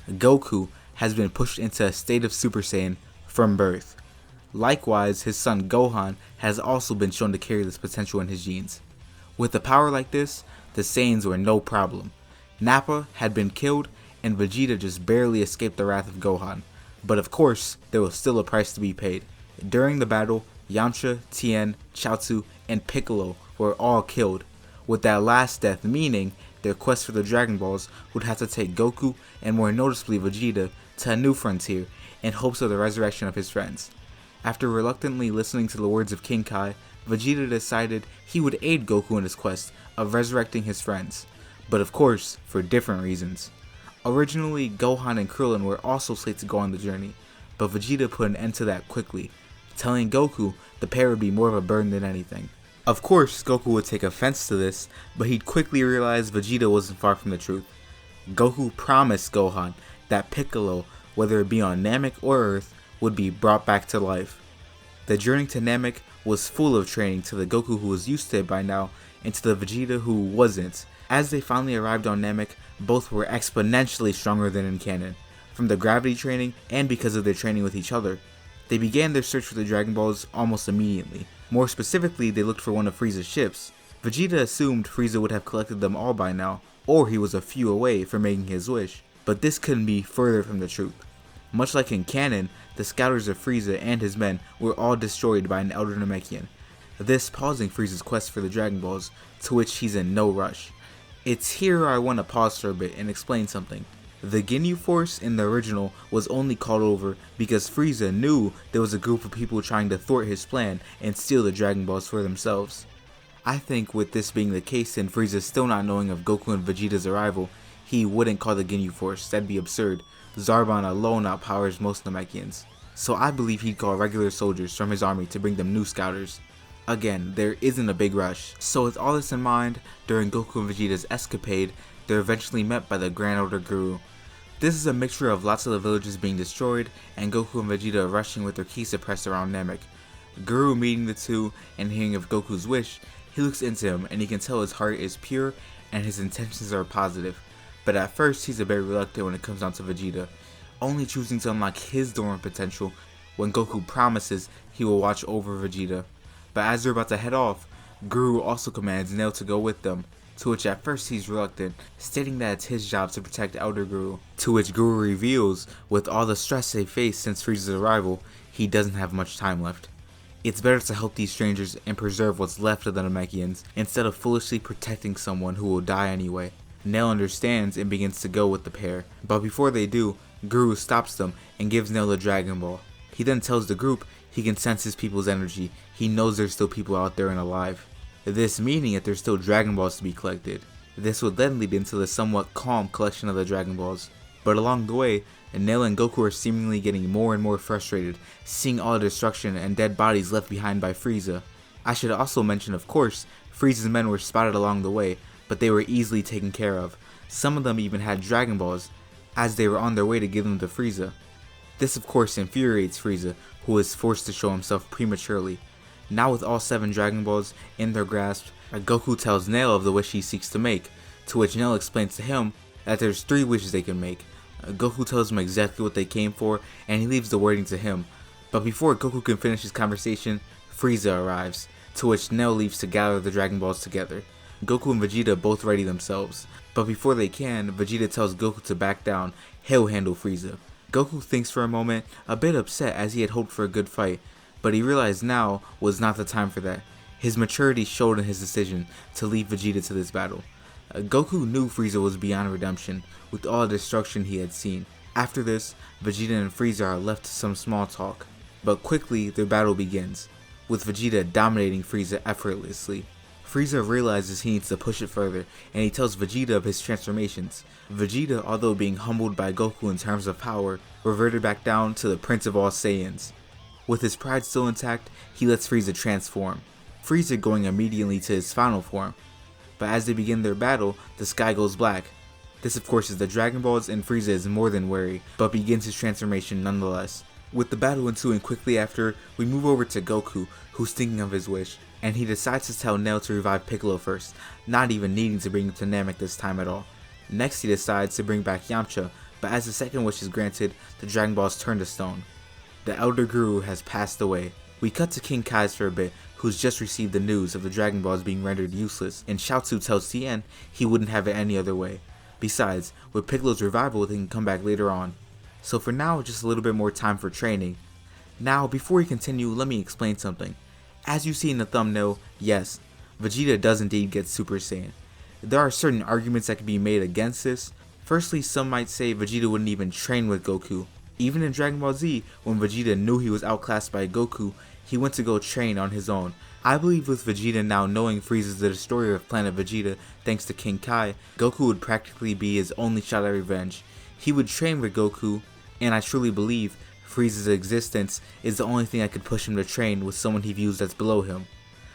Goku has been pushed into a state of Super Saiyan from birth. Likewise, his son Gohan has also been shown to carry this potential in his genes. With a power like this, the Saiyans were no problem. Nappa had been killed, and Vegeta just barely escaped the wrath of Gohan. But of course, there was still a price to be paid. During the battle, Yamcha, Tien, Chaozu, and Piccolo were all killed, with that last death meaning their quest for the Dragon Balls would have to take Goku, and more noticeably Vegeta, to a new frontier in hopes of the resurrection of his friends. After reluctantly listening to the words of King Kai, Vegeta decided he would aid Goku in his quest of resurrecting his friends, but of course, for different reasons. Originally, Gohan and Krillin were also slated to go on the journey, but Vegeta put an end to that quickly, telling Goku the pair would be more of a burden than anything. Of course, Goku would take offense to this, but he'd quickly realize Vegeta wasn't far from the truth. Goku promised Gohan that Piccolo, whether it be on Namek or Earth, would be brought back to life. The journey to Namek was full of training to the Goku who was used to it by now, and to the Vegeta who wasn't. As they finally arrived on Namek, both were exponentially stronger than in canon, from the gravity training and because of their training with each other. They began their search for the Dragon Balls almost immediately. More specifically, they looked for one of Frieza's ships. Vegeta assumed Frieza would have collected them all by now, or he was a few away from making his wish, but this couldn't be further from the truth. Much like in canon, the scouters of Frieza and his men were all destroyed by an Elder Namekian, this pausing Frieza's quest for the Dragon Balls, to which he's in no rush. It's here I want to pause for a bit and explain something. The Ginyu Force in the original was only called over because Frieza knew there was a group of people trying to thwart his plan and steal the Dragon Balls for themselves. I think with this being the case and Frieza still not knowing of Goku and Vegeta's arrival, he wouldn't call the Ginyu Force, that'd be absurd. Zarbon alone outpowers most Namekians. So I believe he'd call regular soldiers from his army to bring them new scouters. Again, there isn't a big rush, so with all this in mind, during Goku and Vegeta's escapade, they're eventually met by the Grand Elder Guru. This is a mixture of lots of the villages being destroyed, and Goku and Vegeta rushing with their ki suppressed around Namek. Guru meeting the two, and hearing of Goku's wish, he looks into him and he can tell his heart is pure and his intentions are positive. But at first he's a bit reluctant when it comes down to Vegeta, only choosing to unlock his dormant potential when Goku promises he will watch over Vegeta. But as they're about to head off, Guru also commands Nail to go with them, to which at first he's reluctant, stating that it's his job to protect Elder Guru, to which Guru reveals, with all the stress they face since Frieza's arrival, he doesn't have much time left. It's better to help these strangers and preserve what's left of the Namekians, instead of foolishly protecting someone who will die anyway. Nail understands and begins to go with the pair, but before they do, Guru stops them and gives Nail the Dragon Ball. He then tells the group he can sense his people's energy, he knows there's still people out there and alive. This meaning that there's still Dragon Balls to be collected. This would then lead into the somewhat calm collection of the Dragon Balls. But along the way, Nail and Goku are seemingly getting more and more frustrated, seeing all the destruction and dead bodies left behind by Frieza. I should also mention, of course, Frieza's men were spotted along the way, but they were easily taken care of. Some of them even had Dragon Balls, as they were on their way to give them to Frieza. This of course infuriates Frieza, who is forced to show himself prematurely. Now with all 7 Dragon Balls in their grasp, Goku tells Nail of the wish he seeks to make, to which Nail explains to him that there's 3 wishes they can make. Goku tells him exactly what they came for, and he leaves the wording to him. But before Goku can finish his conversation, Frieza arrives, to which Nail leaves to gather the Dragon Balls together. Goku and Vegeta both ready themselves, but before they can, Vegeta tells Goku to back down, he'll handle Frieza. Goku thinks for a moment, a bit upset as he had hoped for a good fight, but he realized now was not the time for that. His maturity showed in his decision to leave Vegeta to this battle. Goku knew Frieza was beyond redemption, with all the destruction he had seen. After this, Vegeta and Frieza are left to some small talk, but quickly their battle begins, with Vegeta dominating Frieza effortlessly. Frieza realizes he needs to push it further, and he tells Vegeta of his transformations. Vegeta, although being humbled by Goku in terms of power, reverted back down to the Prince of all Saiyans. With his pride still intact, he lets Frieza transform, Frieza going immediately to his final form. But as they begin their battle, the sky goes black. This of course is the Dragon Balls, and Frieza is more than wary, but begins his transformation nonetheless. With the battle ensuing quickly after, we move over to Goku, who's thinking of his wish, and he decides to tell Nail to revive Piccolo first, not even needing to bring him to Namek this time at all. Next he decides to bring back Yamcha, but as the second wish is granted, the Dragon Balls turn to stone. The Elder Guru has passed away. We cut to King Kai's for a bit, who's just received the news of the Dragon Balls being rendered useless, and Chaozu tells Saiyan he wouldn't have it any other way. Besides, with Piccolo's revival, they can come back later on. So for now, just a little bit more time for training. Now, before we continue, let me explain something. As you see in the thumbnail, yes, Vegeta does indeed get Super Saiyan. There are certain arguments that can be made against this. Firstly, some might say Vegeta wouldn't even train with Goku. Even in Dragon Ball Z, when Vegeta knew he was outclassed by Goku, he went to go train on his own. I believe with Vegeta now knowing Frieza's the destroyer of planet Vegeta thanks to King Kai, Goku would practically be his only shot at revenge. He would train with Goku, and I truly believe Frieza's existence is the only thing that could push him to train with someone he views as below him.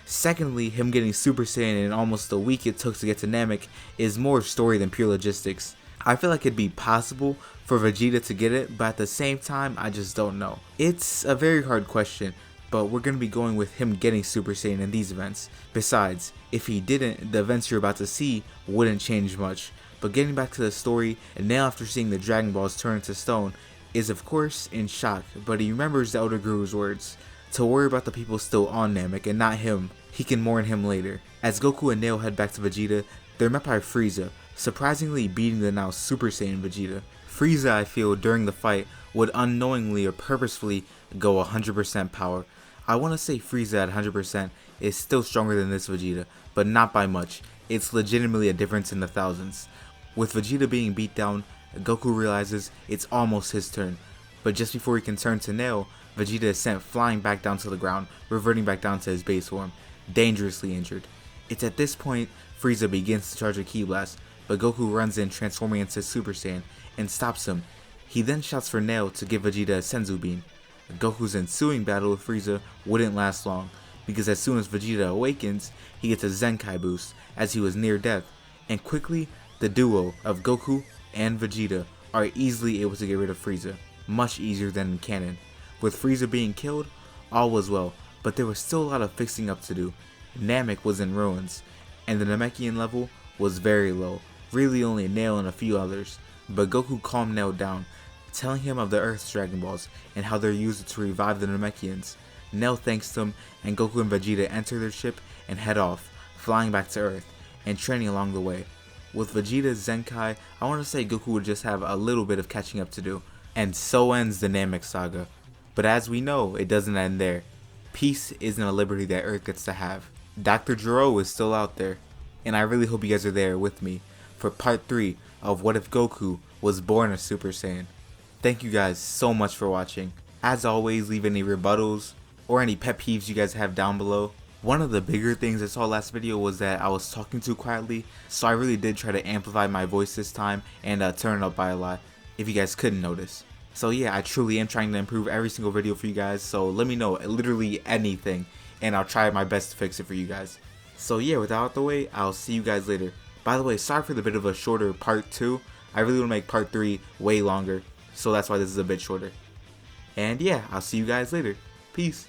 Secondly, him getting Super Saiyan in almost the week it took to get to Namek is more story than pure logistics. I feel like it'd be possible for Vegeta to get it, but at the same time, I just don't know. It's a very hard question, but we're going to be going with him getting Super Saiyan in these events. Besides, if he didn't, the events you're about to see wouldn't change much. But getting back to the story, and now after seeing the Dragon Balls turn into stone, is of course in shock, but he remembers the Elder Guru's words, to worry about the people still on Namek and not him. He can mourn him later. As Goku and Nail head back to Vegeta, they're met by Frieza, surprisingly beating the now Super Saiyan Vegeta. Frieza, I feel, during the fight, would unknowingly or purposefully go 100% power. I want to say Frieza at 100% is still stronger than this Vegeta, but not by much. It's legitimately a difference in the thousands. With Vegeta being beat down, Goku realizes it's almost his turn, but just before he can turn to Nail, Vegeta is sent flying back down to the ground, reverting back down to his base form, dangerously injured. It's at this point Frieza begins to charge a Ki Blast, but Goku runs in, transforming into Super Saiyan, and stops him. He then shouts for Nail to give Vegeta a Senzu Bean. Goku's ensuing battle with Frieza wouldn't last long, because as soon as Vegeta awakens, he gets a Zenkai boost as he was near death, and quickly the duo of Goku and Vegeta are easily able to get rid of Frieza, much easier than in canon. With Frieza being killed, all was well, but there was still a lot of fixing up to do. Namek was in ruins, and the Namekian level was very low, really only Nail and a few others, but Goku calmed Nail down, telling him of the Earth's Dragon Balls and how they're used to revive the Namekians. Nail thanks them, and Goku and Vegeta enter their ship and head off, flying back to Earth, and training along the way. With Vegeta's Zenkai, I want to say Goku would just have a little bit of catching up to do, and so ends the Namek saga. But as we know, it doesn't end there. Peace isn't a liberty that Earth gets to have. Dr. Gero is still out there, and I really hope you guys are there with me for part 3 of What If Goku Was Born a Super Saiyan. Thank you guys so much for watching. As always, leave any rebuttals or any pet peeves you guys have down below. One of the bigger things I saw last video was that I was talking too quietly, so I really did try to amplify my voice this time and turn it up by a lot, if you guys couldn't notice. So yeah, I truly am trying to improve every single video for you guys, so let me know literally anything, and I'll try my best to fix it for you guys. So yeah, with that out the way, I'll see you guys later. By the way, sorry for the bit of a shorter part 2. I really want to make part 3 way longer, so that's why this is a bit shorter. And yeah, I'll see you guys later. Peace.